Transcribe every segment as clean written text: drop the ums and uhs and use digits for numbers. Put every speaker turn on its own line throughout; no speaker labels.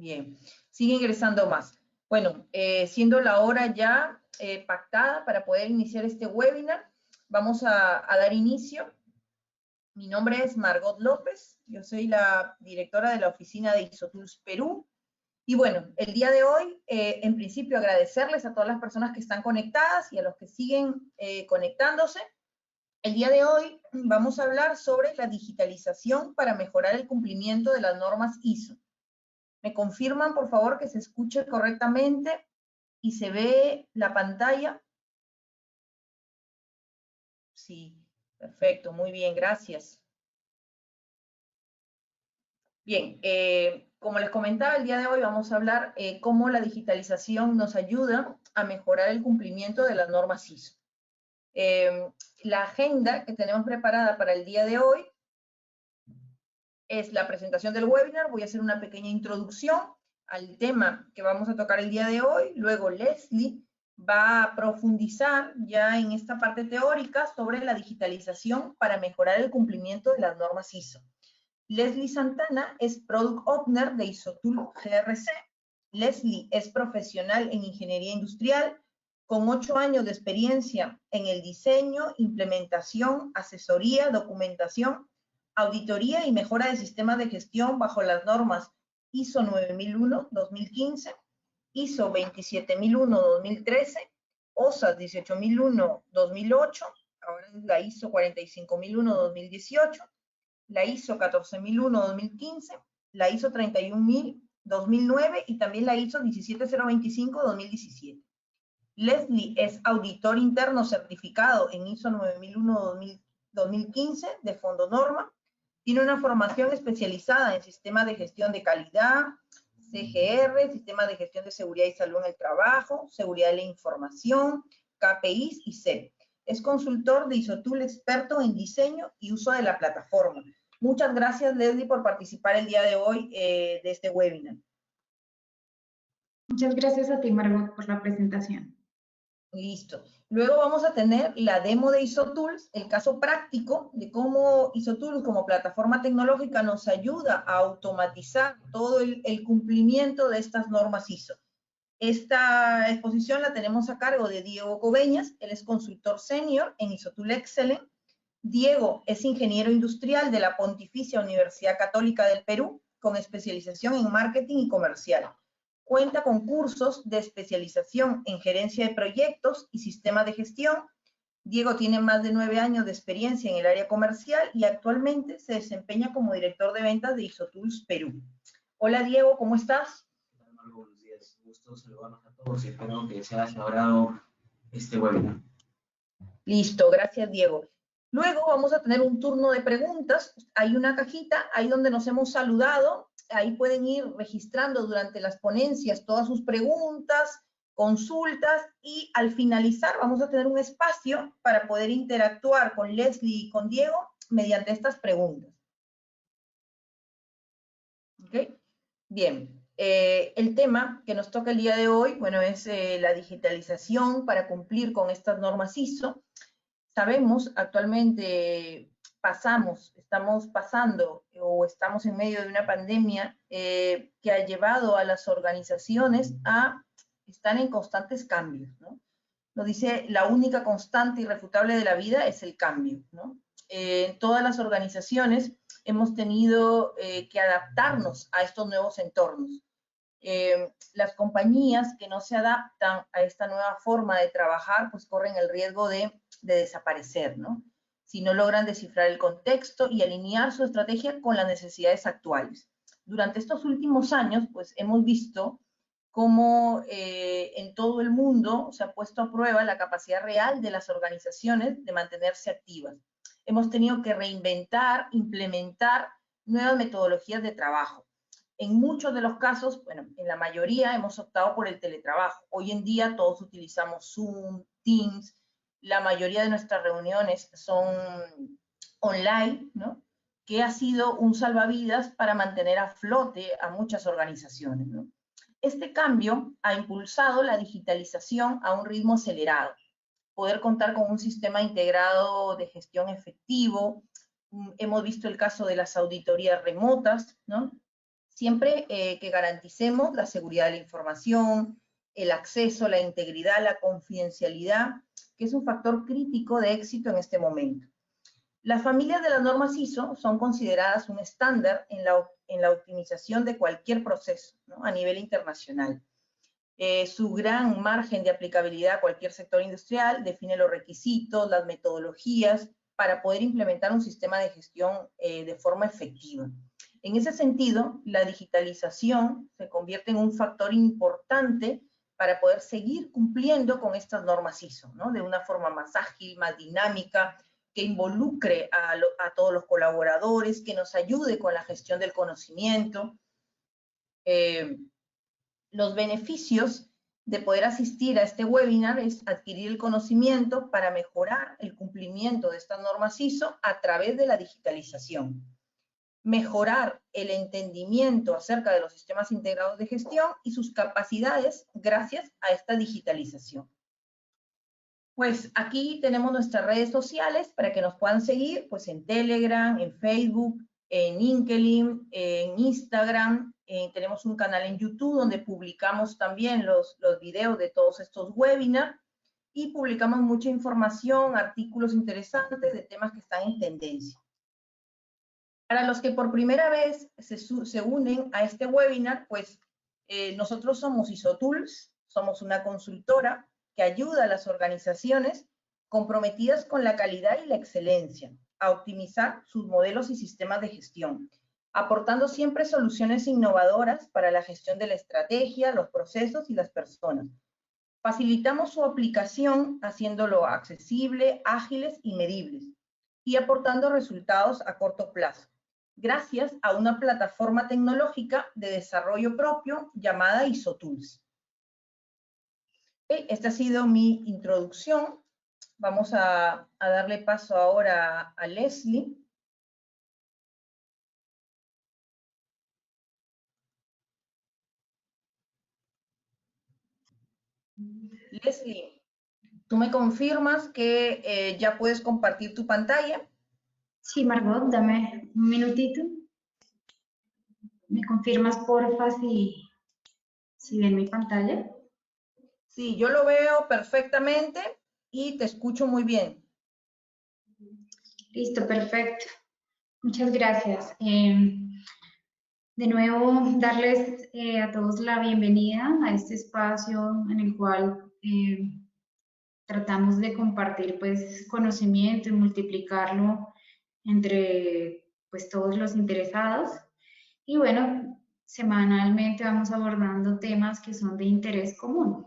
Bien, sigue ingresando más. Bueno, siendo la hora ya pactada para poder iniciar este webinar, vamos a dar inicio. Mi nombre es Margot López, yo soy la directora de la oficina de ISOTools Perú. Y bueno, el día de hoy, en principio, agradecerles a todas las personas que están conectadas y a los que siguen conectándose. El día de hoy vamos a hablar sobre la digitalización para mejorar el cumplimiento de las normas ISO. ¿Me confirman, por favor, que se escuche correctamente y se ve la pantalla? Sí, perfecto, muy bien, gracias. Bien, como les comentaba, el día de hoy vamos a hablar cómo la digitalización nos ayuda a mejorar el cumplimiento de las normas ISO. La agenda que tenemos preparada para el día de hoy es la presentación del webinar. Voy a hacer una pequeña introducción al tema que vamos a tocar el día de hoy. Luego Leslie va a profundizar ya en esta parte teórica sobre la digitalización para mejorar el cumplimiento de las normas ISO. Leslie Santana es Product Owner de ISOTools GRC. Leslie es profesional en ingeniería industrial con 8 años de experiencia en el diseño, implementación, asesoría, documentación, auditoría y mejora de sistemas de gestión bajo las normas ISO 9001-2015, ISO 27001-2013, OSAS 18001-2008, ahora es la ISO 45001-2018, la ISO 14001-2015, la ISO 31000-2009 y también la ISO 17025-2017. Leslie es auditor interno certificado en ISO 9001-2015 de Fondo Norma. Tiene una formación especializada en sistemas de gestión de calidad, CGR, sistemas de gestión de seguridad y salud en el trabajo, seguridad de la información, KPIs y CEP. Es consultor de ISOTools experto en diseño y uso de la plataforma. Muchas gracias, Leslie, por participar el día de hoy de este webinar.
Muchas gracias a ti, Margot, por la presentación.
Listo. Luego vamos a tener la demo de ISOTools, el caso práctico de cómo ISOTools como plataforma tecnológica nos ayuda a automatizar todo el cumplimiento de estas normas ISO. Esta exposición la tenemos a cargo de Diego Coveñas, él es consultor senior en ISOTools Excellent. Diego es ingeniero industrial de la Pontificia Universidad Católica del Perú, con especialización en marketing y comercial. Cuenta con cursos de especialización en gerencia de proyectos y sistemas de gestión. Diego tiene más de 9 años de experiencia en el área comercial y actualmente se desempeña como director de ventas de ISOTools Perú. Hola Diego, ¿cómo estás?
Buenos días, gusto saludarlos a todos y espero que se haya logrado este webinar.
Listo, gracias Diego. Luego vamos a tener un turno de preguntas. Hay una cajita ahí donde nos hemos saludado. Ahí pueden ir registrando durante las ponencias todas sus preguntas, consultas y al finalizar vamos a tener un espacio para poder interactuar con Leslie y con Diego mediante estas preguntas. ¿Ok? Bien. El tema que nos toca el día de hoy, bueno, es la digitalización para cumplir con estas normas ISO. Sabemos actualmente estamos pasando o estamos en medio de una pandemia que ha llevado a las organizaciones a estar en constantes cambios, ¿no? Lo dice, la única constante irrefutable de la vida es el cambio, ¿no? Todas las organizaciones hemos tenido que adaptarnos a estos nuevos entornos. Las compañías que no se adaptan a esta nueva forma de trabajar, pues corren el riesgo de desaparecer, ¿no? Si no logran descifrar el contexto y alinear su estrategia con las necesidades actuales. Durante estos últimos años, pues hemos visto cómo en todo el mundo se ha puesto a prueba la capacidad real de las organizaciones de mantenerse activas. Hemos tenido que reinventar, implementar nuevas metodologías de trabajo. En muchos de los casos, bueno, en la mayoría hemos optado por el teletrabajo. Hoy en día todos utilizamos Zoom, Teams, la mayoría de nuestras reuniones son online, ¿no? Que ha sido un salvavidas para mantener a flote a muchas organizaciones, ¿no? Este cambio ha impulsado la digitalización a un ritmo acelerado. Poder contar con un sistema integrado de gestión efectivo. Hemos visto el caso de las auditorías remotas, ¿no? siempre que garanticemos la seguridad de la información, el acceso, la integridad, la confidencialidad, que es un factor crítico de éxito en este momento. Las familias de las normas ISO son consideradas un estándar en la optimización de cualquier proceso, ¿no?, a nivel internacional. Su gran margen de aplicabilidad a cualquier sector industrial define los requisitos, las metodologías para poder implementar un sistema de gestión de forma efectiva. En ese sentido, la digitalización se convierte en un factor importante para poder seguir cumpliendo con estas normas ISO, ¿no?, de una forma más ágil, más dinámica, que involucre a todos los colaboradores, que nos ayude con la gestión del conocimiento. Los beneficios de poder asistir a este webinar es adquirir el conocimiento para mejorar el cumplimiento de estas normas ISO a través de la digitalización. Mejorar el entendimiento acerca de los sistemas integrados de gestión y sus capacidades gracias a esta digitalización. Pues aquí tenemos nuestras redes sociales para que nos puedan seguir, pues en Telegram, en Facebook, en LinkedIn, en Instagram. Tenemos un canal en YouTube donde publicamos también los videos de todos estos webinars y publicamos mucha información, artículos interesantes de temas que están en tendencia. Para los que por primera vez se unen a este webinar, pues nosotros somos ISOtools, somos una consultora que ayuda a las organizaciones comprometidas con la calidad y la excelencia a optimizar sus modelos y sistemas de gestión, aportando siempre soluciones innovadoras para la gestión de la estrategia, los procesos y las personas. Facilitamos su aplicación haciéndolo accesible, ágiles y medibles, y aportando resultados a corto plazo, gracias a una plataforma tecnológica de desarrollo propio llamada ISOtools. Esta ha sido mi introducción. Vamos a darle paso ahora a Leslie. Leslie, ¿tú me confirmas que ya puedes compartir tu pantalla?
Sí, Margot, dame un minutito. ¿Me confirmas, porfa, si ven mi pantalla?
Sí, yo lo veo perfectamente y te escucho muy bien.
Listo, perfecto. Muchas gracias. De nuevo, darles a todos la bienvenida a este espacio en el cual tratamos de compartir pues conocimiento y multiplicarlo entre pues todos los interesados. Y bueno, semanalmente vamos abordando temas que son de interés común.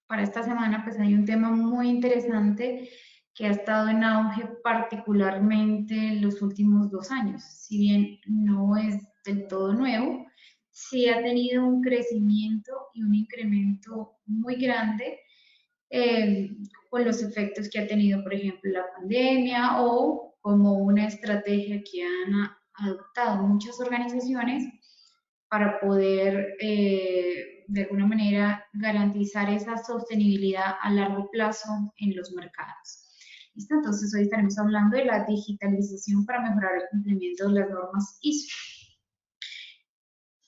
Para esta semana pues hay un tema muy interesante que ha estado en auge particularmente en los últimos 2 años. Si bien no es del todo nuevo, sí ha tenido un crecimiento y un incremento muy grande con los efectos que ha tenido, por ejemplo, la pandemia o como una estrategia que han adoptado muchas organizaciones para poder, de alguna manera, garantizar esa sostenibilidad a largo plazo en los mercados. ¿Listo? Entonces, hoy estaremos hablando de la digitalización para mejorar el cumplimiento de las normas ISO.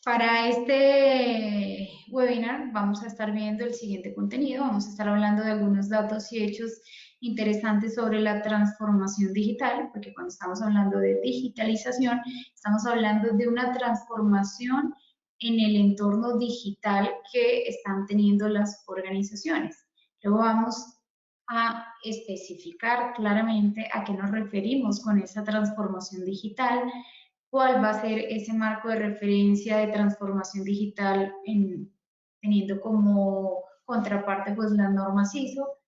Para este webinar vamos a estar viendo el siguiente contenido. Vamos a estar hablando de algunos datos y hechos interesantes sobre la transformación digital, porque cuando estamos hablando de digitalización, estamos hablando de una transformación en el entorno digital que están teniendo las organizaciones. Luego vamos a especificar claramente a qué nos referimos con esa transformación digital, cuál va a ser ese marco de referencia de transformación digital teniendo como contraparte pues las normas ISO,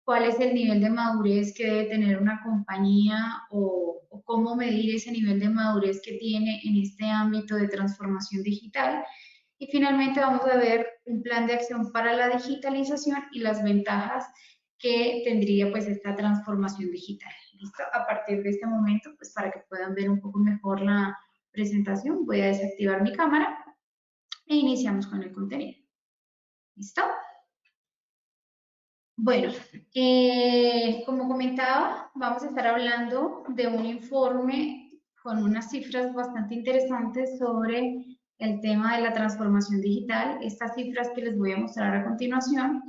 cuál es el nivel de madurez que debe tener una compañía o cómo medir ese nivel de madurez que tiene en este ámbito de transformación digital. Y finalmente vamos a ver un plan de acción para la digitalización y las ventajas que tendría pues esta transformación digital. ¿Listo? A partir de este momento, pues para que puedan ver un poco mejor la presentación, voy a desactivar mi cámara e iniciamos con el contenido. ¿Listo? Bueno, como comentaba, vamos a estar hablando de un informe con unas cifras bastante interesantes sobre el tema de la transformación digital. Estas cifras que les voy a mostrar a continuación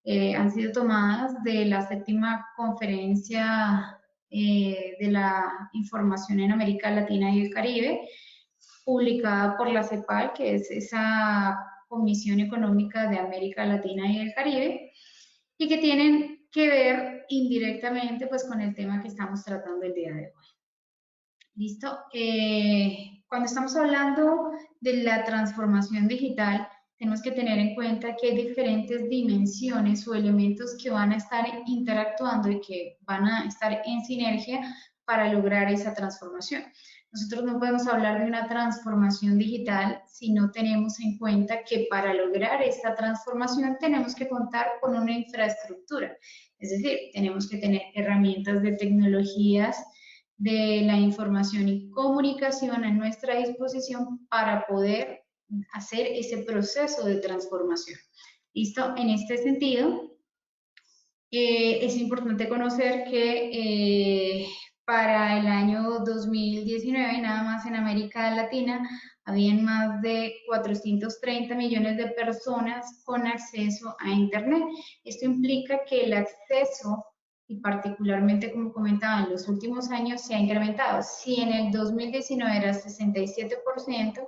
han sido tomadas de la 7ª conferencia de la información en América Latina y el Caribe, publicada por la CEPAL, que es esa Comisión Económica de América Latina y el Caribe, y que tienen que ver indirectamente pues con el tema que estamos tratando el día de hoy. ¿Listo? Cuando estamos hablando de la transformación digital, tenemos que tener en cuenta que hay diferentes dimensiones o elementos que van a estar interactuando y que van a estar en sinergia para lograr esa transformación. Nosotros no podemos hablar de una transformación digital si no tenemos en cuenta que para lograr esta transformación tenemos que contar con una infraestructura. Es decir, tenemos que tener herramientas de tecnologías de la información y comunicación a nuestra disposición para poder hacer ese proceso de transformación. ¿Listo? En este sentido, es importante conocer que para el año 2019, nada más en América Latina, habían más de 430 millones de personas con acceso a Internet. Esto implica que el acceso, y particularmente, como comentaba, en los últimos años se ha incrementado. Si en el 2019 era 67%,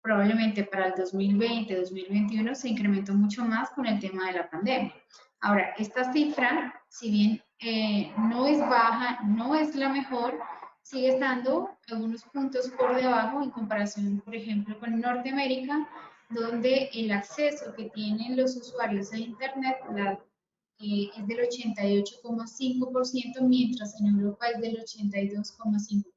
probablemente para el 2020, 2021 se incrementó mucho más con el tema de la pandemia. Ahora, esta cifra, si bien no es baja, no es la mejor, sigue estando algunos puntos por debajo en comparación, por ejemplo, con Norteamérica, donde el acceso que tienen los usuarios a Internet es del 88,5%, mientras en Europa es del 82,5%. O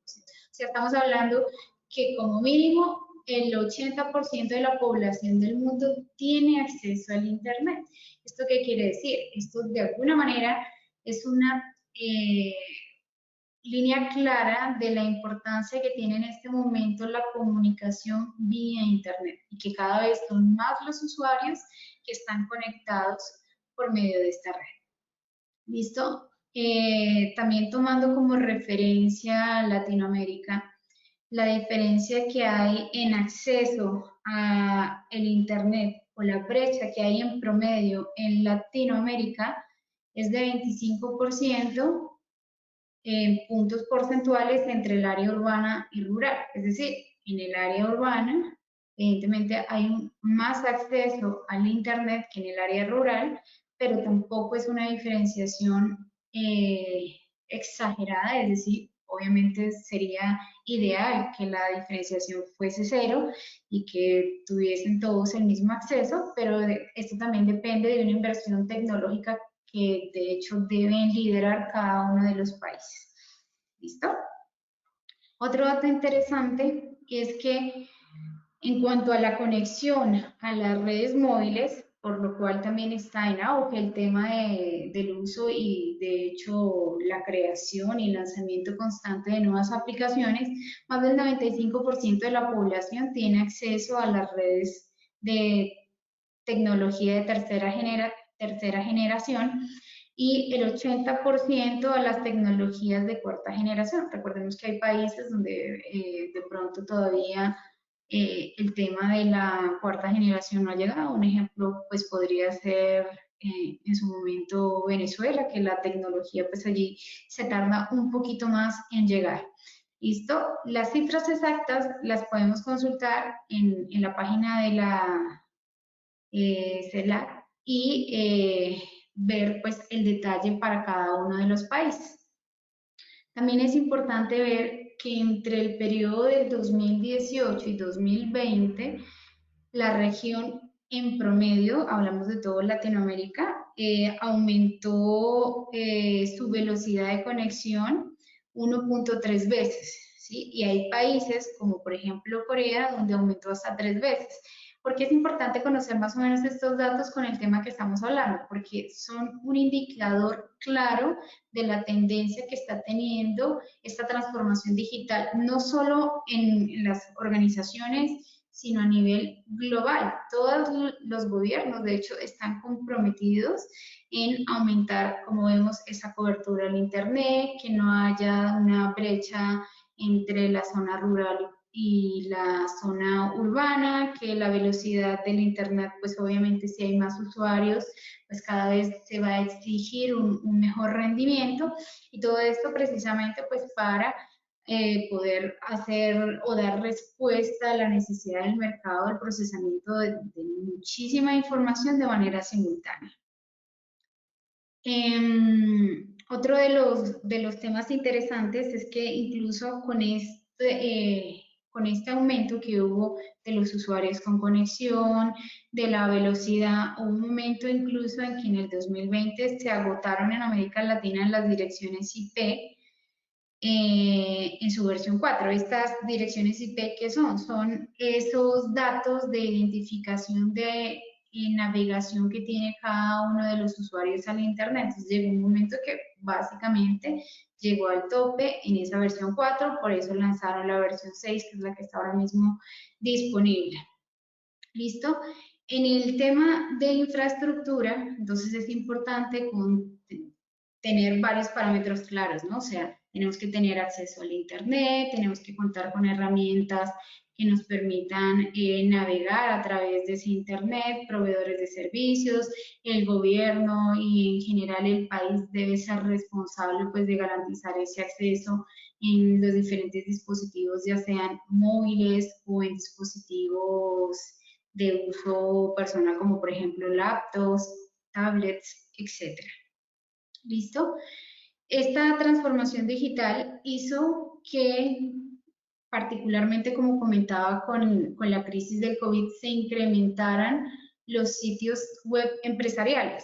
sea, estamos hablando que como mínimo el 80% de la población del mundo tiene acceso al Internet. ¿Esto qué quiere decir? Esto de alguna manera es una línea clara de la importancia que tiene en este momento la comunicación vía Internet y que cada vez son más los usuarios que están conectados por medio de esta red. ¿Listo? También tomando como referencia Latinoamérica, la diferencia que hay en acceso a el Internet o la brecha que hay en promedio en Latinoamérica es de 25% en puntos porcentuales entre el área urbana y rural. Es decir, en el área urbana, evidentemente hay más acceso al Internet que en el área rural, pero tampoco es una diferenciación exagerada, es decir, obviamente sería ideal que la diferenciación fuese cero y que tuviesen todos el mismo acceso, pero esto también depende de una inversión tecnológica que de hecho deben liderar cada uno de los países. ¿Listo? Otro dato interesante es que en cuanto a la conexión a las redes móviles, por lo cual también está en auge el tema del uso y de hecho la creación y lanzamiento constante de nuevas aplicaciones, más del 95% de la población tiene acceso a las redes de tecnología de tercera generación y el 80% a las tecnologías de cuarta generación. Recordemos que hay países donde de pronto todavía el tema de la cuarta generación no ha llegado. Un ejemplo pues podría ser en su momento Venezuela, que la tecnología pues allí se tarda un poquito más en llegar. ¿Listo? Las cifras exactas las podemos consultar en la página de la CELAC y ver pues el detalle para cada uno de los países. También es importante ver que entre el periodo del 2018 y 2020, la región en promedio, hablamos de toda Latinoamérica, aumentó su velocidad de conexión 1.3 veces, ¿sí? Y hay países como por ejemplo Corea, donde aumentó hasta 3 veces. ¿Por qué es importante conocer más o menos estos datos con el tema que estamos hablando? Porque son un indicador claro de la tendencia que está teniendo esta transformación digital, no solo en las organizaciones, sino a nivel global. Todos los gobiernos, de hecho, están comprometidos en aumentar, como vemos, esa cobertura al Internet, que no haya una brecha entre la zona rural y la zona urbana, que la velocidad del internet, pues obviamente si hay más usuarios, pues cada vez se va a exigir un mejor rendimiento, y todo esto precisamente pues para poder hacer o dar respuesta a la necesidad del mercado del procesamiento de muchísima información de manera simultánea. Otro de los temas interesantes es que incluso con este aumento que hubo de los usuarios con conexión, de la velocidad, hubo un momento incluso en que en el 2020 se agotaron en América Latina las direcciones IP en su versión 4. Estas direcciones IP, ¿qué son? Son esos datos de identificación de navegación que tiene cada uno de los usuarios al Internet. Entonces llegó un momento que básicamente llegó al tope en esa versión 4, por eso lanzaron la versión 6, que es la que está ahora mismo disponible. ¿Listo? En el tema de infraestructura, entonces es importante tener varios parámetros claros, ¿no? O sea, tenemos que tener acceso al Internet, tenemos que contar con herramientas que nos permitan navegar a través de ese Internet, proveedores de servicios, el gobierno y en general el país debe ser responsable pues de garantizar ese acceso en los diferentes dispositivos, ya sean móviles o en dispositivos de uso personal como por ejemplo laptops, tablets, etcétera. ¿Listo? Esta transformación digital hizo que, particularmente como comentaba con la crisis del COVID, se incrementaran los sitios web empresariales,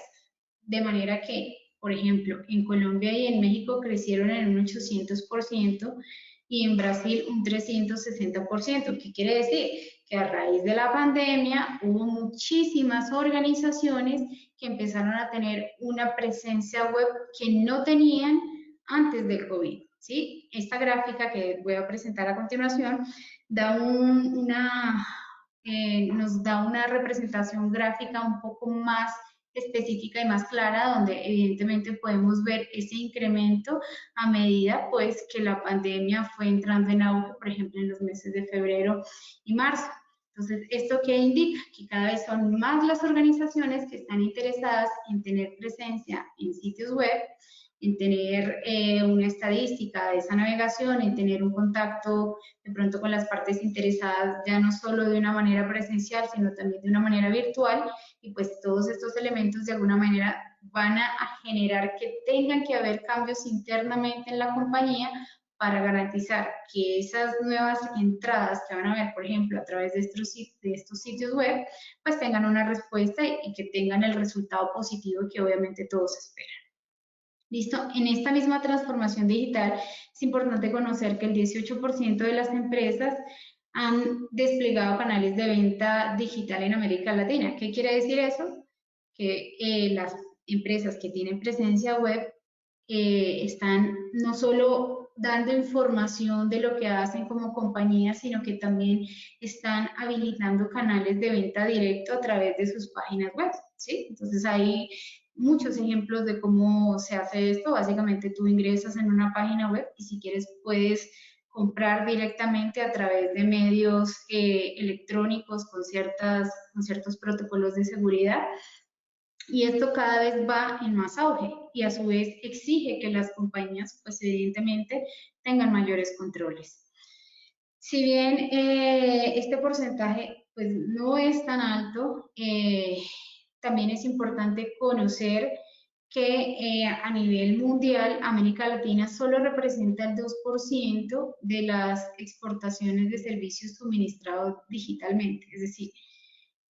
de manera que, por ejemplo, en Colombia y en México crecieron en un 800% y en Brasil un 360%. ¿Qué quiere decir? Que a raíz de la pandemia hubo muchísimas organizaciones que empezaron a tener una presencia web que no tenían antes del COVID, ¿sí? Esta gráfica que voy a presentar a continuación da nos da una representación gráfica un poco más específica y más clara, donde evidentemente podemos ver ese incremento a medida pues que la pandemia fue entrando en auge, por ejemplo, en los meses de febrero y marzo. Entonces, ¿esto qué indica? Que cada vez son más las organizaciones que están interesadas en tener presencia en sitios web, en tener una estadística de esa navegación, en tener un contacto de pronto con las partes interesadas, ya no solo de una manera presencial, sino también de una manera virtual, y pues todos estos elementos de alguna manera van a generar que tengan que haber cambios internamente en la compañía para garantizar que esas nuevas entradas que van a haber, por ejemplo, a través de estos sitios web, pues tengan una respuesta y que tengan el resultado positivo que obviamente todos esperan. ¿Listo? En esta misma transformación digital es importante conocer que el 18% de las empresas han desplegado canales de venta digital en América Latina. ¿Qué quiere decir eso? Que las empresas que tienen presencia web están no solo dando información de lo que hacen como compañía, sino que también están habilitando canales de venta directo a través de sus páginas web, ¿sí? Entonces hay muchos ejemplos de cómo se hace esto. Básicamente tú ingresas en una página web y si quieres puedes comprar directamente a través de medios electrónicos con ciertos protocolos de seguridad. Y esto cada vez va en más auge y a su vez exige que las compañías, pues evidentemente, tengan mayores controles. Si bien este porcentaje pues no es tan alto, también es importante conocer que a nivel mundial América Latina solo representa el 2% de las exportaciones de servicios suministrados digitalmente, es decir,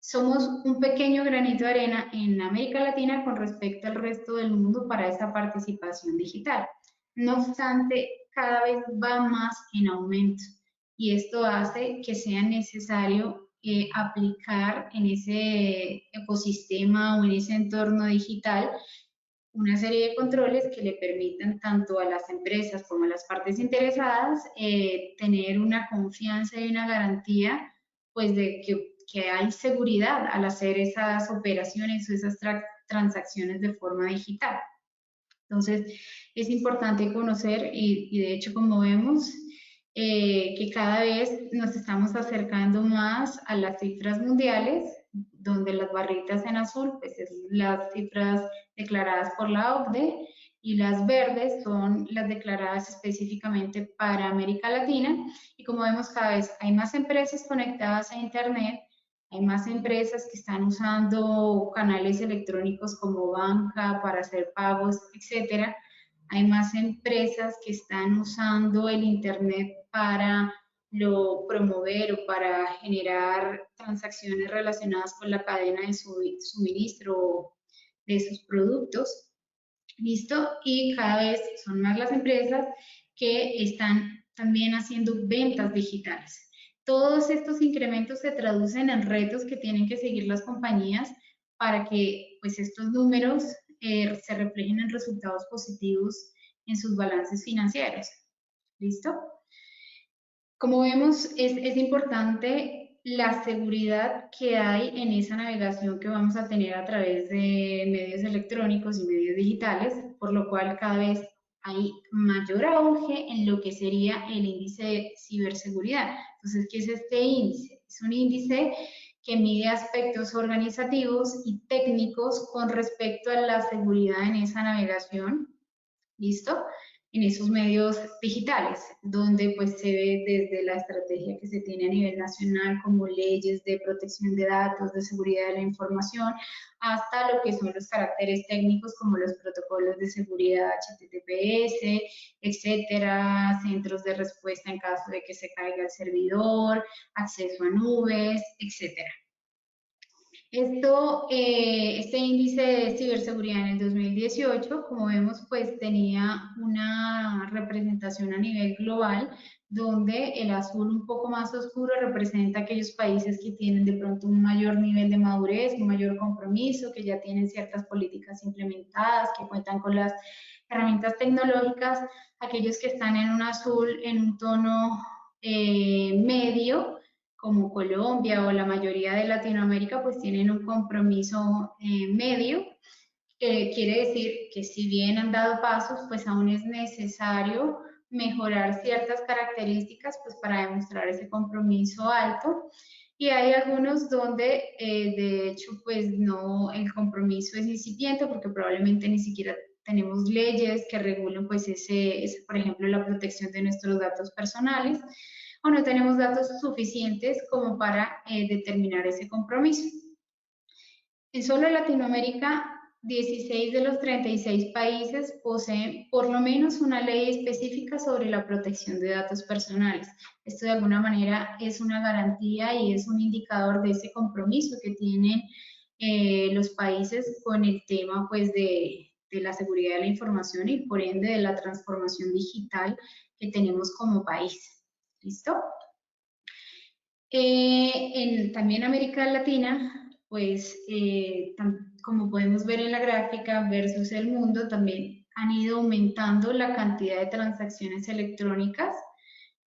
somos un pequeño granito de arena en América Latina con respecto al resto del mundo para esa participación digital. No obstante, cada vez va más en aumento y esto hace que sea necesario aplicar en ese ecosistema o en ese entorno digital una serie de controles que le permitan tanto a las empresas como a las partes interesadas tener una confianza y una garantía pues de que hay seguridad al hacer esas operaciones o esas transacciones de forma digital. Entonces, es importante conocer y de hecho, como vemos, que cada vez nos estamos acercando más a las cifras mundiales, donde las barritas en azul, pues es las cifras declaradas por la OCDE, y las verdes son las declaradas específicamente para América Latina. Y como vemos, cada vez hay más empresas conectadas a Internet, hay más empresas que están usando canales electrónicos como banca para hacer pagos, etcétera. Hay más empresas que están usando el Internet para promover o para generar transacciones relacionadas con la cadena de suministro de sus productos. ¿Listo? Y cada vez son más las empresas que están también haciendo ventas digitales. Todos estos incrementos se traducen en retos que tienen que seguir las compañías para que pues, estos números se reflejen en resultados positivos en sus balances financieros. ¿Listo? Como vemos, es importante la seguridad que hay en esa navegación que vamos a tener a través de medios electrónicos y medios digitales, por lo cual cada vez hay mayor auge en lo que sería el índice de ciberseguridad. Entonces, ¿qué es este índice? Es un índice que mide aspectos organizativos y técnicos con respecto a la seguridad en esa navegación. ¿Listo? En esos medios digitales, donde pues se ve desde la estrategia que se tiene a nivel nacional, como leyes de protección de datos, de seguridad de la información, hasta lo que son los caracteres técnicos, como los protocolos de seguridad HTTPS, etcétera, centros de respuesta en caso de que se caiga el servidor, acceso a nubes, etcétera. Este índice de ciberseguridad en el 2018, como vemos, pues tenía una representación a nivel global, donde el azul un poco más oscuro representa aquellos países que tienen de pronto un mayor nivel de madurez, un mayor compromiso, que ya tienen ciertas políticas implementadas, que cuentan con las herramientas tecnológicas. Aquellos que están en un azul, en un tono medio, como Colombia o la mayoría de Latinoamérica, pues tienen un compromiso medio, quiere decir que si bien han dado pasos, pues aún es necesario mejorar ciertas características pues para demostrar ese compromiso alto. Y hay algunos donde de hecho pues no, el compromiso es incipiente porque probablemente ni siquiera tenemos leyes que regulen pues por ejemplo la protección de nuestros datos personales, o no tenemos datos suficientes como para determinar ese compromiso. En solo Latinoamérica, 16 de los 36 países poseen por lo menos una ley específica sobre la protección de datos personales. Esto de alguna manera es una garantía y es un indicador de ese compromiso que tienen los países con el tema pues, de la seguridad de la información y por ende de la transformación digital que tenemos como país. ¿Listo? También América Latina, pues como podemos ver en la gráfica versus el mundo, también han ido aumentando la cantidad de transacciones electrónicas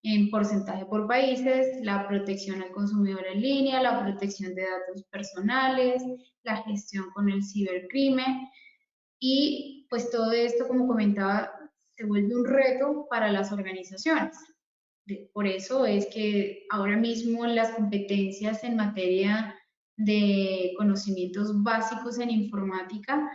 en porcentaje por países, la protección al consumidor en línea, la protección de datos personales, la gestión con el cibercrimen y pues todo esto, como comentaba, se vuelve un reto para las organizaciones. Por eso es que ahora mismo las competencias en materia de conocimientos básicos en informática,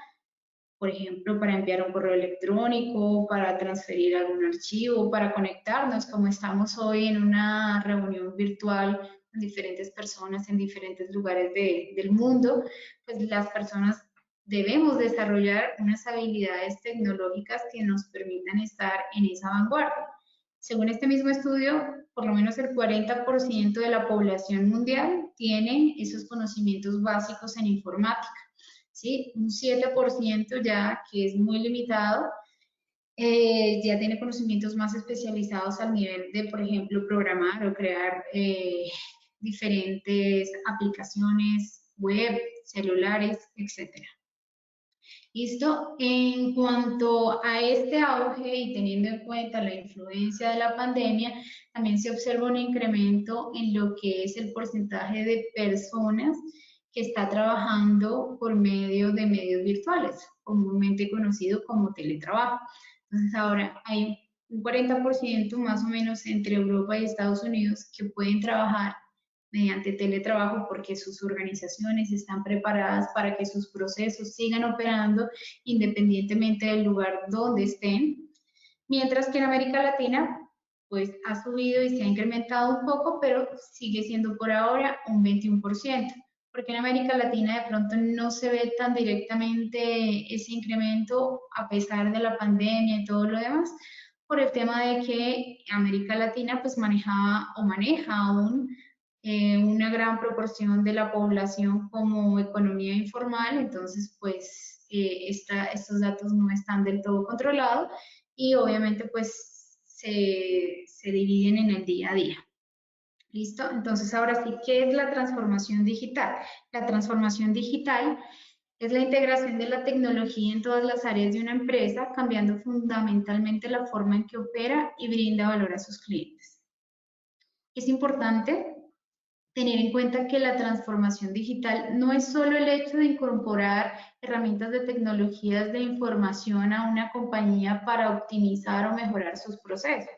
por ejemplo, para enviar un correo electrónico, para transferir algún archivo, para conectarnos, como estamos hoy en una reunión virtual con diferentes personas en diferentes lugares del mundo, pues las personas debemos desarrollar unas habilidades tecnológicas que nos permitan estar en esa vanguardia. Según este mismo estudio, por lo menos el 40% de la población mundial tiene esos conocimientos básicos en informática, ¿sí? Un 7% ya, que es muy limitado, ya tiene conocimientos más especializados al nivel de, por ejemplo, programar o crear diferentes aplicaciones web, celulares, etcétera. ¿Listo? En cuanto a este auge y teniendo en cuenta la influencia de la pandemia, también se observa un incremento en lo que es el porcentaje de personas que está trabajando por medio de medios virtuales, comúnmente conocido como teletrabajo. Entonces ahora hay un 40% más o menos entre Europa y Estados Unidos que pueden trabajar mediante teletrabajo porque sus organizaciones están preparadas para que sus procesos sigan operando independientemente del lugar donde estén, mientras que en América Latina pues ha subido y se ha incrementado un poco, pero sigue siendo por ahora un 21%, porque en América Latina de pronto no se ve tan directamente ese incremento a pesar de la pandemia y todo lo demás, por el tema de que América Latina pues manejaba o maneja aún una gran proporción de la población como economía informal, entonces pues estos datos no están del todo controlados y obviamente pues se dividen en el día a día. ¿Listo? Entonces ahora sí, ¿qué es la transformación digital? La transformación digital es la integración de la tecnología en todas las áreas de una empresa, cambiando fundamentalmente la forma en que opera y brinda valor a sus clientes. Es importante tener en cuenta que la transformación digital no es solo el hecho de incorporar herramientas de tecnologías de información a una compañía para optimizar o mejorar sus procesos.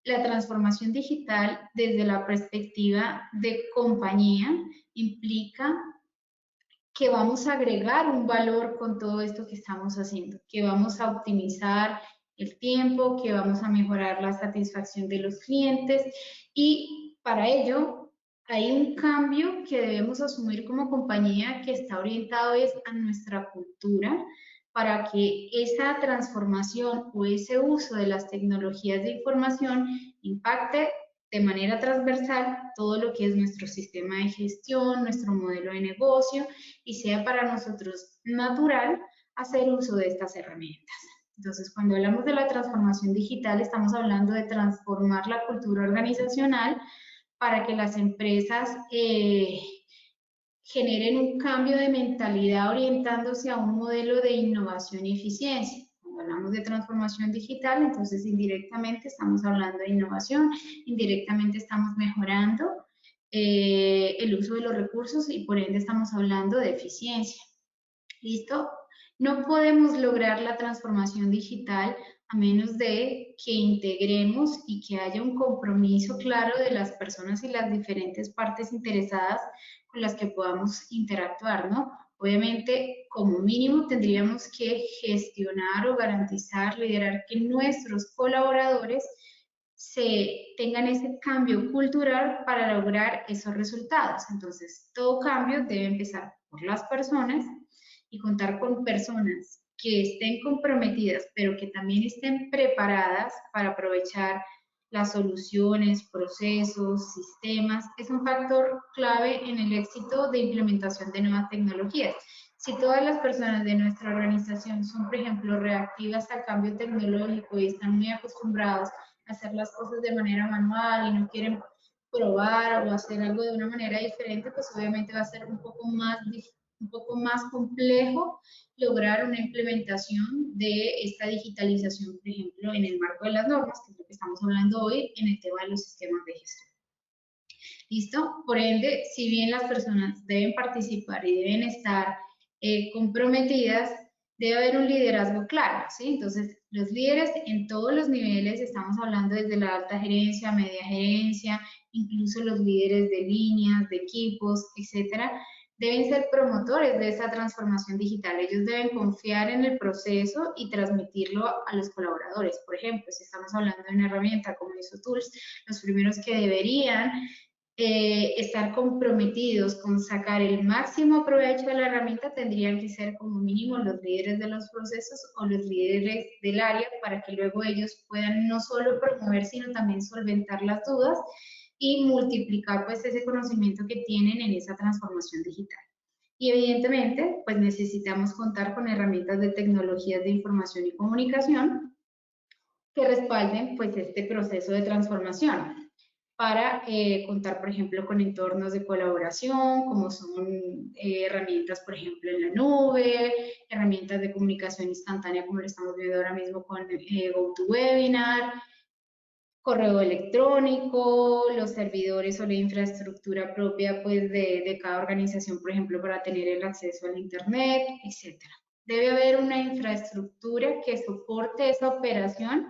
La transformación digital desde la perspectiva de compañía implica que vamos a agregar un valor con todo esto que estamos haciendo, que vamos a optimizar el tiempo, que vamos a mejorar la satisfacción de los clientes y para ello hay un cambio que debemos asumir como compañía que está orientado es a nuestra cultura para que esa transformación o ese uso de las tecnologías de información impacte de manera transversal todo lo que es nuestro sistema de gestión, nuestro modelo de negocio y sea para nosotros natural hacer uso de estas herramientas. Entonces, cuando hablamos de la transformación digital, estamos hablando de transformar la cultura organizacional para que las empresas generen un cambio de mentalidad orientándose a un modelo de innovación y eficiencia. Cuando hablamos de transformación digital, entonces indirectamente estamos hablando de innovación, indirectamente estamos mejorando el uso de los recursos y por ende estamos hablando de eficiencia. ¿Listo? No podemos lograr la transformación digital a menos de que integremos y que haya un compromiso claro de las personas y las diferentes partes interesadas con las que podamos interactuar, ¿no? Obviamente, como mínimo, tendríamos que gestionar o garantizar, liderar que nuestros colaboradores tengan ese cambio cultural para lograr esos resultados. Entonces, todo cambio debe empezar por las personas y contar con personas que estén comprometidas, pero que también estén preparadas para aprovechar las soluciones, procesos, sistemas, es un factor clave en el éxito de implementación de nuevas tecnologías. Si todas las personas de nuestra organización son, por ejemplo, reactivas al cambio tecnológico y están muy acostumbrados a hacer las cosas de manera manual y no quieren probar o hacer algo de una manera diferente, pues obviamente va a ser un poco más complejo lograr una implementación de esta digitalización, por ejemplo, en el marco de las normas, que es lo que estamos hablando hoy en el tema de los sistemas de gestión. ¿Listo? Por ende, si bien las personas deben participar y deben estar comprometidas, debe haber un liderazgo claro, ¿sí? Entonces, los líderes en todos los niveles, estamos hablando desde la alta gerencia, media gerencia, incluso los líderes de líneas, de equipos, etcétera, deben ser promotores de esa transformación digital. Ellos deben confiar en el proceso y transmitirlo a los colaboradores. Por ejemplo, si estamos hablando de una herramienta como ISOtools, los primeros que deberían estar comprometidos con sacar el máximo provecho de la herramienta tendrían que ser como mínimo los líderes de los procesos o los líderes del área para que luego ellos puedan no solo promover, sino también solventar las dudas y multiplicar pues ese conocimiento que tienen en esa transformación digital. Y evidentemente, pues necesitamos contar con herramientas de tecnologías de información y comunicación que respalden pues este proceso de transformación para contar, por ejemplo, con entornos de colaboración, como son herramientas, por ejemplo, en la nube, herramientas de comunicación instantánea, como lo estamos viendo ahora mismo con GoToWebinar, correo electrónico, los servidores o la infraestructura propia pues, de cada organización, por ejemplo, para tener el acceso al Internet, etc. Debe haber una infraestructura que soporte esa operación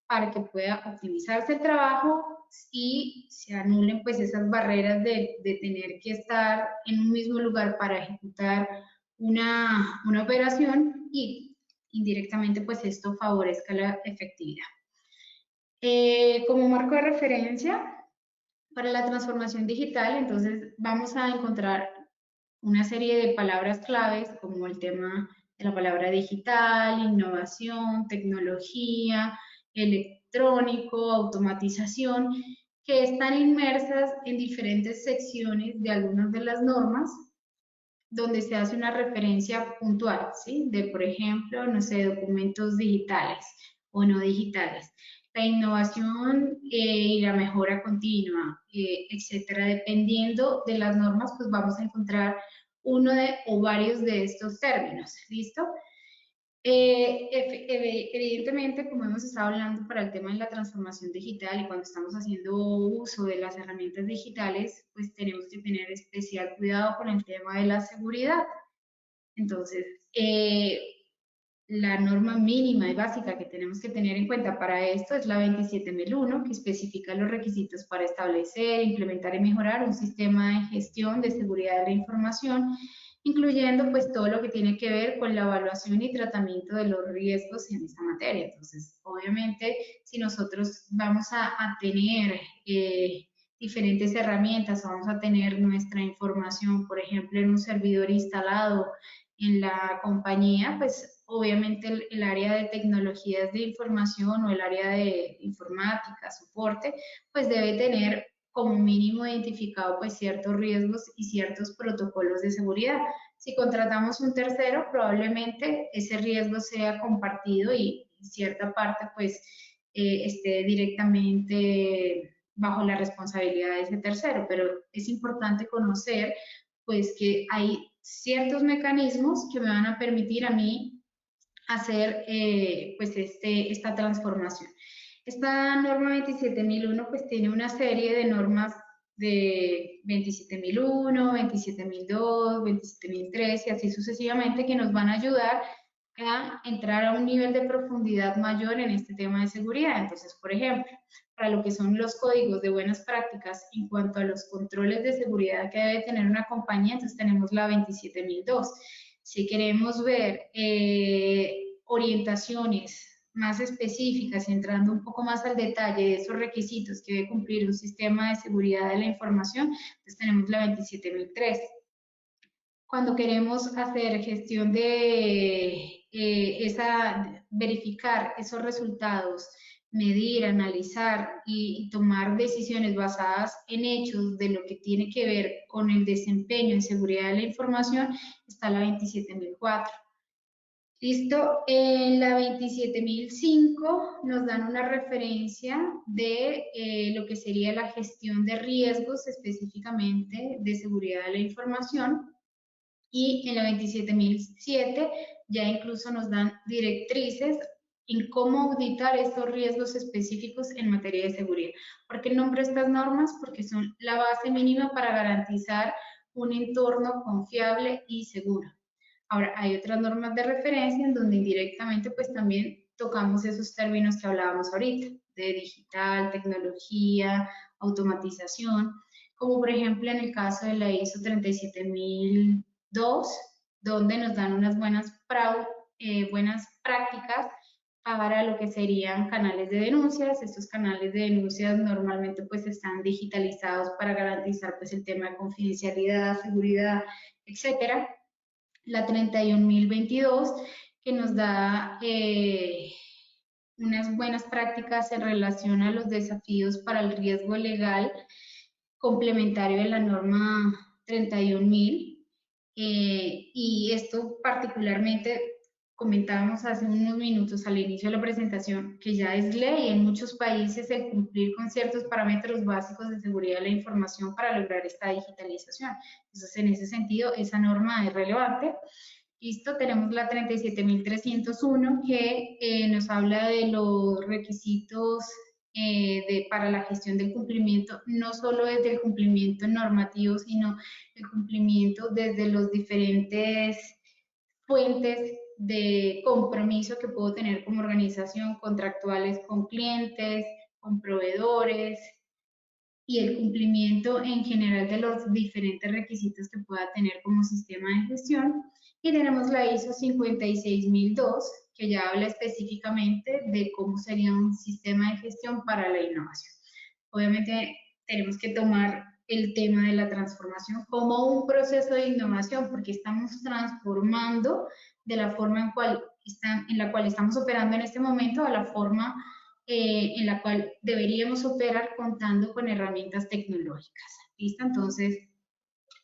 para que pueda optimizarse el trabajo y se anulen pues esas barreras de tener que estar en un mismo lugar para ejecutar una operación y indirectamente pues esto favorezca la efectividad. Como marco de referencia para la transformación digital, entonces vamos a encontrar una serie de palabras claves como el tema de la palabra digital, innovación, tecnología, electrónico, automatización, que están inmersas en diferentes secciones de algunas de las normas donde se hace una referencia puntual, ¿sí? De, por ejemplo, no sé, documentos digitales o no digitales. La innovación y la mejora continua, etcétera. Dependiendo de las normas, pues vamos a encontrar uno o varios de estos términos, ¿listo? Evidentemente, como hemos estado hablando para el tema de la transformación digital y cuando estamos haciendo uso de las herramientas digitales, pues tenemos que tener especial cuidado con el tema de la seguridad. Entonces, la norma mínima y básica que tenemos que tener en cuenta para esto es la 27001, que especifica los requisitos para establecer, implementar y mejorar un sistema de gestión de seguridad de la información, incluyendo pues todo lo que tiene que ver con la evaluación y tratamiento de los riesgos en esta materia. Entonces, obviamente, si nosotros vamos a tener diferentes herramientas, vamos a tener nuestra información, por ejemplo, en un servidor instalado en la compañía, pues obviamente el área de tecnologías de información o el área de informática, soporte, pues debe tener como mínimo identificado pues ciertos riesgos y ciertos protocolos de seguridad. Si contratamos un tercero, probablemente ese riesgo sea compartido y cierta parte pues esté directamente bajo la responsabilidad de ese tercero, pero es importante conocer pues que hay ciertos mecanismos que me van a permitir a mí hacer pues esta transformación. Esta norma 27001 pues tiene una serie de normas de 27001, 27002, 27003 y así sucesivamente que nos van a ayudar a entrar a un nivel de profundidad mayor en este tema de seguridad. Entonces, por ejemplo, para lo que son los códigos de buenas prácticas en cuanto a los controles de seguridad que debe tener una compañía, entonces tenemos la 27002. Si queremos ver orientaciones más específicas, entrando un poco más al detalle de esos requisitos que debe cumplir un sistema de seguridad de la información, entonces tenemos la 27003. Cuando queremos hacer gestión de verificar esos resultados, medir, analizar y tomar decisiones basadas en hechos de lo que tiene que ver con el desempeño en seguridad de la información, está la 27004. Listo, en la 27005 nos dan una referencia de lo que sería la gestión de riesgos específicamente de seguridad de la información. Y en la 27007 ya incluso nos dan directrices en cómo auditar estos riesgos específicos en materia de seguridad. ¿Por qué nombro estas normas? Porque son la base mínima para garantizar un entorno confiable y seguro. Ahora, hay otras normas de referencia en donde indirectamente pues también tocamos esos términos que hablábamos ahorita, de digital, tecnología, automatización, como por ejemplo en el caso de la ISO 37002, donde nos dan unas buenas prácticas para lo que serían canales de denuncias. Estos canales de denuncias normalmente pues están digitalizados para garantizar pues el tema de confidencialidad, seguridad, etcétera. La 31022 que nos da unas buenas prácticas en relación a los desafíos para el riesgo legal complementario de la norma 31000 y esto particularmente comentábamos hace unos minutos al inicio de la presentación que ya es ley en muchos países el cumplir con ciertos parámetros básicos de seguridad de la información para lograr esta digitalización. Entonces, en ese sentido, esa norma es relevante. Listo, tenemos la 37301 que nos habla de los requisitos para la gestión del cumplimiento, no solo desde el cumplimiento normativo, sino el cumplimiento desde los diferentes fuentes de compromiso que puedo tener como organización, contractuales con clientes, con proveedores, y el cumplimiento en general de los diferentes requisitos que pueda tener como sistema de gestión. Y tenemos la ISO 56002, que ya habla específicamente de cómo sería un sistema de gestión para la innovación. Obviamente tenemos que tomar el tema de la transformación como un proceso de innovación, porque estamos transformando de la forma en la cual estamos operando en este momento a la forma en la cual deberíamos operar contando con herramientas tecnológicas. ¿Listo? Entonces,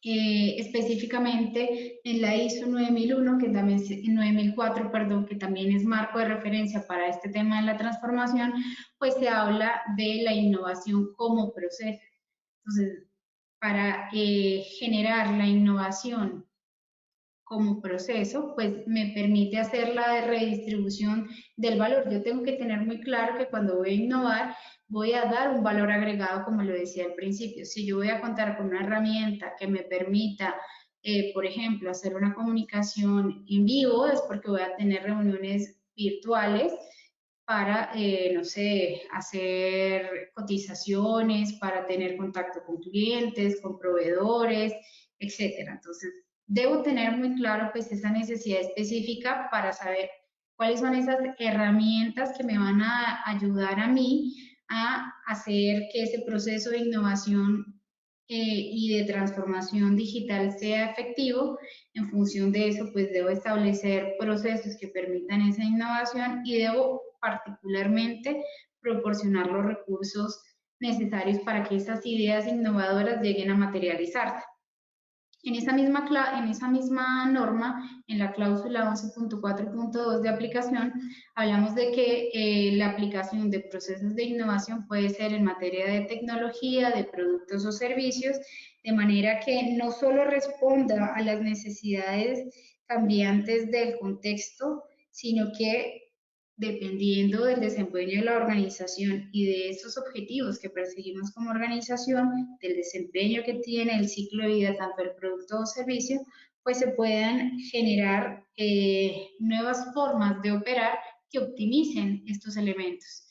específicamente en la ISO 9001, que también 9004, perdón, que también es marco de referencia para este tema de la transformación, pues se habla de la innovación como proceso. Entonces, para generar la innovación como proceso, pues me permite hacer la redistribución del valor. Yo tengo que tener muy claro que cuando voy a innovar, voy a dar un valor agregado, como lo decía al principio. Si yo voy a contar con una herramienta que me permita, por ejemplo, hacer una comunicación en vivo, es porque voy a tener reuniones virtuales para, no sé, hacer cotizaciones, para tener contacto con clientes, con proveedores, etcétera. Entonces, debo tener muy claro pues esa necesidad específica para saber cuáles son esas herramientas que me van a ayudar a mí a hacer que ese proceso de innovación y de transformación digital sea efectivo. En función de eso, pues debo establecer procesos que permitan esa innovación y debo particularmente proporcionar los recursos necesarios para que esas ideas innovadoras lleguen a materializarse. En esa misma norma, en la cláusula 11.4.2 de aplicación, hablamos de que la aplicación de procesos de innovación puede ser en materia de tecnología, de productos o servicios, de manera que no solo responda a las necesidades cambiantes del contexto, sino que dependiendo del desempeño de la organización y de esos objetivos que perseguimos como organización, del desempeño que tiene el ciclo de vida tanto del producto o servicio, pues se puedan generar nuevas formas de operar que optimicen estos elementos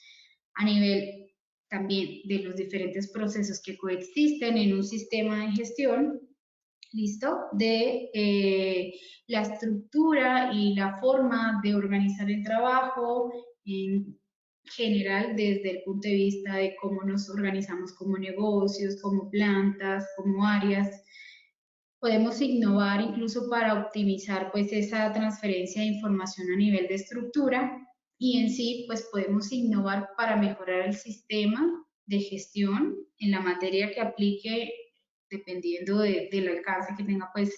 a nivel también de los diferentes procesos que coexisten en un sistema de gestión. ¿Listo? De la estructura y la forma de organizar el trabajo en general desde el punto de vista de cómo nos organizamos como negocios, como plantas, como áreas. Podemos innovar incluso para optimizar pues esa transferencia de información a nivel de estructura y en sí pues podemos innovar para mejorar el sistema de gestión en la materia que aplique dependiendo del alcance que tenga pues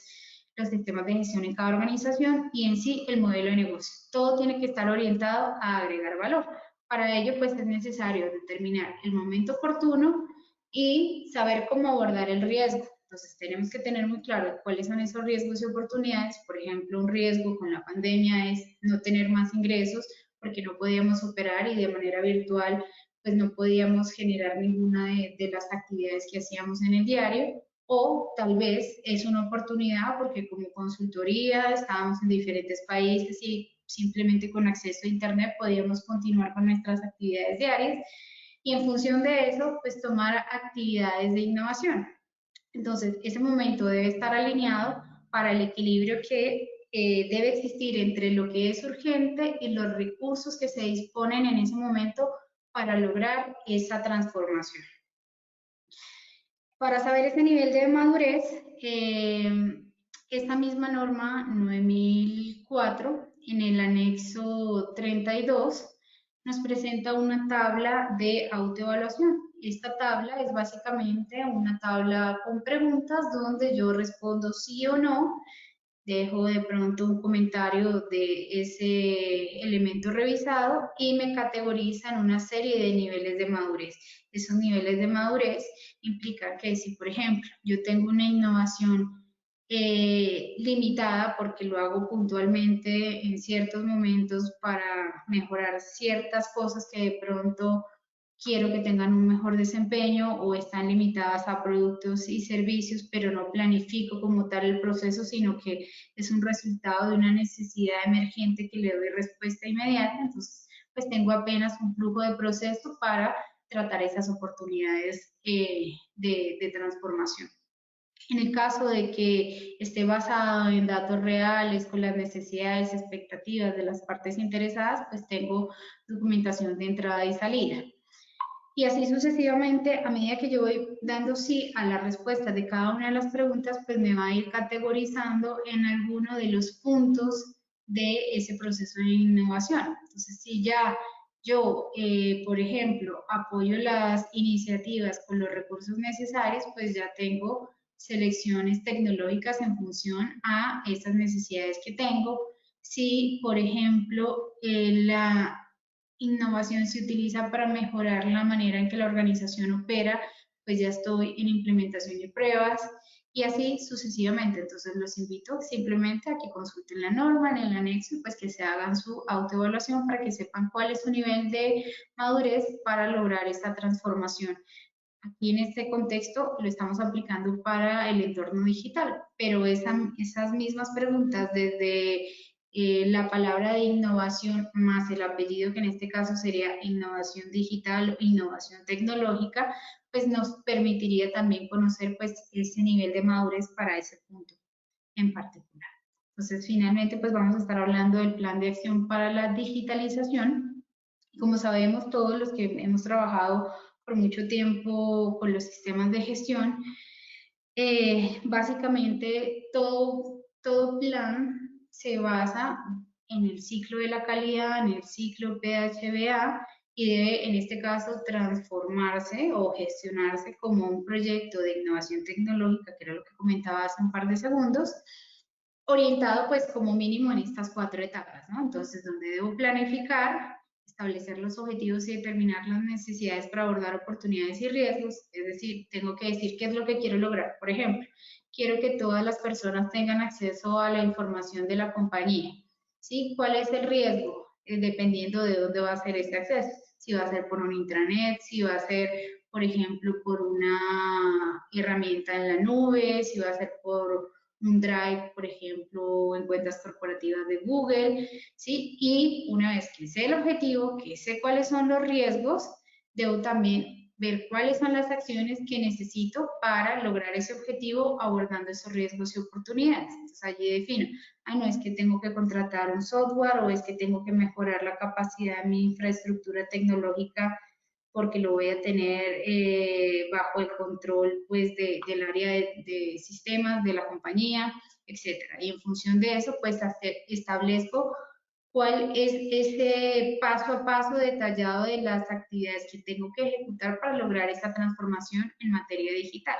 los sistemas de gestión en cada organización y en sí el modelo de negocio. Todo tiene que estar orientado a agregar valor. Para ello pues es necesario determinar el momento oportuno y saber cómo abordar el riesgo. Entonces tenemos que tener muy claro cuáles son esos riesgos y oportunidades. Por ejemplo, un riesgo con la pandemia es no tener más ingresos porque no podíamos operar y de manera virtual pues no podíamos generar ninguna de las actividades que hacíamos en el diario, o tal vez es una oportunidad porque como consultoría estábamos en diferentes países y simplemente con acceso a internet podíamos continuar con nuestras actividades diarias y en función de eso pues tomar actividades de innovación. Entonces ese momento debe estar alineado para el equilibrio que debe existir entre lo que es urgente y los recursos que se disponen en ese momento para lograr esa transformación. Para saber ese nivel de madurez, esta misma norma 9004 en el anexo 32 nos presenta una tabla de autoevaluación. Esta tabla es básicamente una tabla con preguntas donde yo respondo sí o no, dejo de pronto un comentario de ese elemento revisado y me categorizan una serie de niveles de madurez. Esos niveles de madurez implican que si, por ejemplo, yo tengo una innovación limitada porque lo hago puntualmente en ciertos momentos para mejorar ciertas cosas que de pronto quiero que tengan un mejor desempeño o están limitadas a productos y servicios, pero no planifico como tal el proceso, sino que es un resultado de una necesidad emergente que le doy respuesta inmediata. Entonces, pues tengo apenas un flujo de proceso para tratar esas oportunidades de transformación. En el caso de que esté basado en datos reales, con las necesidades y expectativas de las partes interesadas, pues tengo documentación de entrada y salida. Y así sucesivamente, a medida que yo voy dando sí a la respuesta de cada una de las preguntas, pues me va a ir categorizando en alguno de los puntos de ese proceso de innovación. Entonces, si ya yo, por ejemplo, apoyo las iniciativas con los recursos necesarios, pues ya tengo selecciones tecnológicas en función a esas necesidades que tengo. Si, por ejemplo, la innovación se utiliza para mejorar la manera en que la organización opera, pues ya estoy en implementación y pruebas y así sucesivamente. Entonces los invito simplemente a que consulten la norma en el anexo y pues que se hagan su autoevaluación para que sepan cuál es su nivel de madurez para lograr esta transformación. Aquí en este contexto lo estamos aplicando para el entorno digital, pero esas mismas preguntas desde la palabra de innovación más el apellido, que en este caso sería innovación digital o innovación tecnológica, pues nos permitiría también conocer pues ese nivel de madurez para ese punto en particular. Entonces, finalmente, pues vamos a estar hablando del plan de acción para la digitalización. Como sabemos, todos los que hemos trabajado por mucho tiempo con los sistemas de gestión, básicamente todo plan se basa en el ciclo de la calidad, en el ciclo PHBA y debe en este caso transformarse o gestionarse como un proyecto de innovación tecnológica, que era lo que comentaba hace un par de segundos, orientado pues como mínimo en estas 4 etapas, ¿no? Entonces, donde debo planificar, establecer los objetivos y determinar las necesidades para abordar oportunidades y riesgos, es decir, tengo que decir qué es lo que quiero lograr. Por ejemplo, quiero que todas las personas tengan acceso a la información de la compañía, ¿sí? ¿Cuál es el riesgo? Dependiendo de dónde va a ser ese acceso, si va a ser por un intranet, si va a ser, por ejemplo, por una herramienta en la nube, si va a ser por un Drive, por ejemplo, en cuentas corporativas de Google, ¿sí? Y una vez que sé el objetivo, que sé cuáles son los riesgos, debo también ver cuáles son las acciones que necesito para lograr ese objetivo abordando esos riesgos y oportunidades. Entonces allí defino, no es que tengo que contratar un software o es que tengo que mejorar la capacidad de mi infraestructura tecnológica porque lo voy a tener bajo el control pues del área de sistemas de la compañía, etcétera. Y en función de eso, pues establezco cuál es ese paso a paso detallado de las actividades que tengo que ejecutar para lograr esa transformación en materia digital.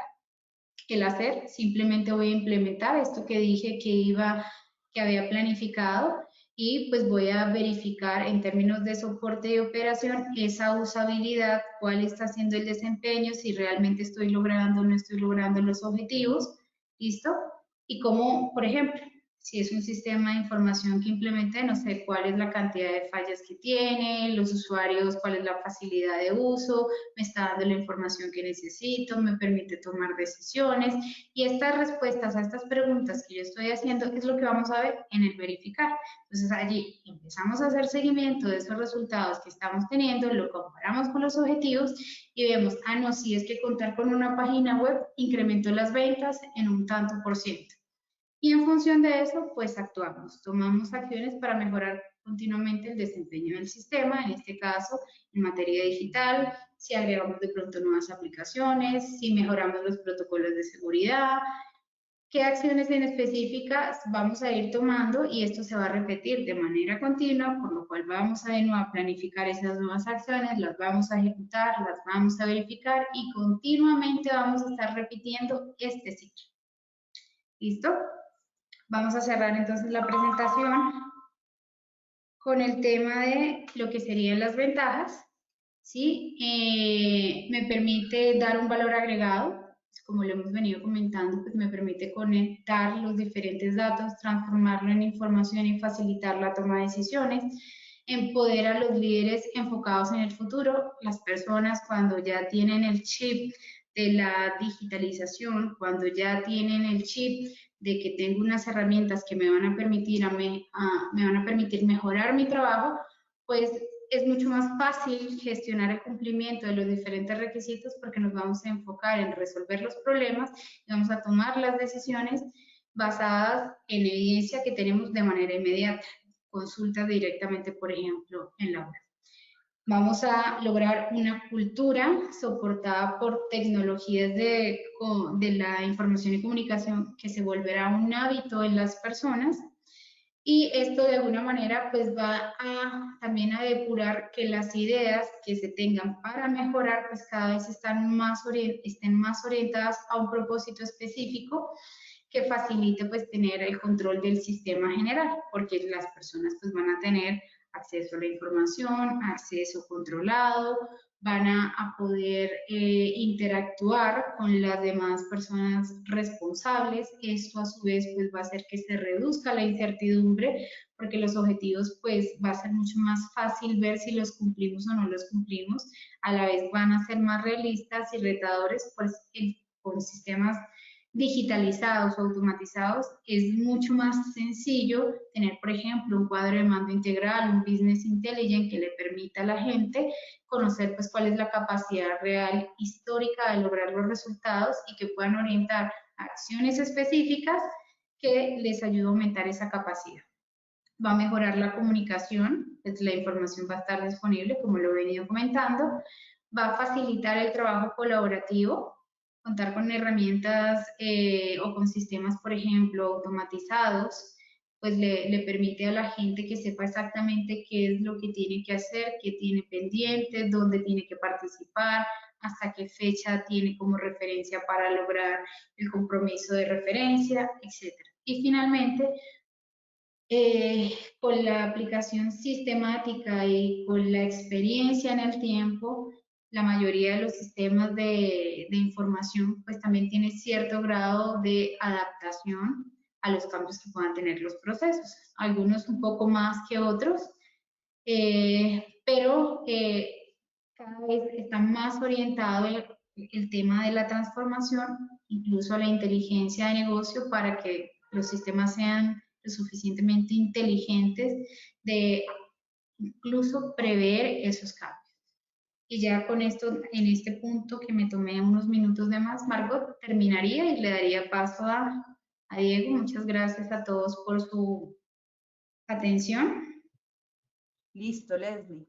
El hacer, simplemente voy a implementar esto que dije que había planificado y pues voy a verificar en términos de soporte y operación esa usabilidad, cuál está siendo el desempeño, si realmente estoy logrando o no estoy logrando los objetivos, ¿listo? Y cómo, por ejemplo, si es un sistema de información que implementé, no sé cuál es la cantidad de fallas que tiene, los usuarios, cuál es la facilidad de uso, me está dando la información que necesito, me permite tomar decisiones y estas respuestas a estas preguntas que yo estoy haciendo es lo que vamos a ver en el verificar. Entonces allí empezamos a hacer seguimiento de esos resultados que estamos teniendo, lo comparamos con los objetivos y vemos, no, si es que contar con una página web incrementó las ventas en un tanto por ciento. Y en función de eso, pues actuamos, tomamos acciones para mejorar continuamente el desempeño del sistema, en este caso en materia digital, si agregamos de pronto nuevas aplicaciones, si mejoramos los protocolos de seguridad, qué acciones en específicas vamos a ir tomando y esto se va a repetir de manera continua, por lo cual vamos a de nuevo a planificar esas nuevas acciones, las vamos a ejecutar, las vamos a verificar y continuamente vamos a estar repitiendo este ciclo. ¿Listo? Vamos a cerrar entonces la presentación con el tema de lo que serían las ventajas, ¿sí? Me permite dar un valor agregado, como lo hemos venido comentando, pues me permite conectar los diferentes datos, transformarlo en información y facilitar la toma de decisiones. empoderar a los líderes enfocados en el futuro. Las personas cuando ya tienen el chip de la digitalización, cuando ya tienen el chip de que tengo unas herramientas que me van a permitir, me van a permitir mejorar mi trabajo, pues es mucho más fácil gestionar el cumplimiento de los diferentes requisitos porque nos vamos a enfocar en resolver los problemas y vamos a tomar las decisiones basadas en evidencia que tenemos de manera inmediata. Consultas directamente, por ejemplo, en la web. Vamos a lograr una cultura soportada por tecnologías de la información y comunicación que se volverá un hábito en las personas. Y esto de alguna manera pues va también a depurar que las ideas que se tengan para mejorar pues cada vez estén más orientadas a un propósito específico que facilite pues tener el control del sistema general, porque las personas pues van a tener acceso a la información, acceso controlado, van a poder interactuar con las demás personas responsables. Esto a su vez pues va a hacer que se reduzca la incertidumbre, porque los objetivos pues va a ser mucho más fácil ver si los cumplimos o no los cumplimos. A la vez van a ser más realistas y retadores, pues con sistemas digitalizados o automatizados, es mucho más sencillo tener, por ejemplo, un cuadro de mando integral, un business intelligence que le permita a la gente conocer pues cuál es la capacidad real histórica de lograr los resultados y que puedan orientar acciones específicas que les ayuden a aumentar esa capacidad. Va a mejorar la comunicación, pues la información va a estar disponible, como lo he venido comentando, va a facilitar el trabajo colaborativo, contar con herramientas o con sistemas, por ejemplo, automatizados, pues le permite a la gente que sepa exactamente qué es lo que tiene que hacer, qué tiene pendiente, dónde tiene que participar, hasta qué fecha tiene como referencia para lograr el compromiso de referencia, etc. Y finalmente, con la aplicación sistemática y con la experiencia en el tiempo, la mayoría de los sistemas de información pues también tiene cierto grado de adaptación a los cambios que puedan tener los procesos, algunos un poco más que otros, pero cada vez está más orientado el tema de la transformación, incluso a la inteligencia de negocio, para que los sistemas sean lo suficientemente inteligentes de incluso prever esos cambios. Y ya con esto, en este punto que me tomé unos minutos de más, Margot, terminaría y le daría paso a Diego. Muchas gracias a todos por su atención.
Listo, Leslie.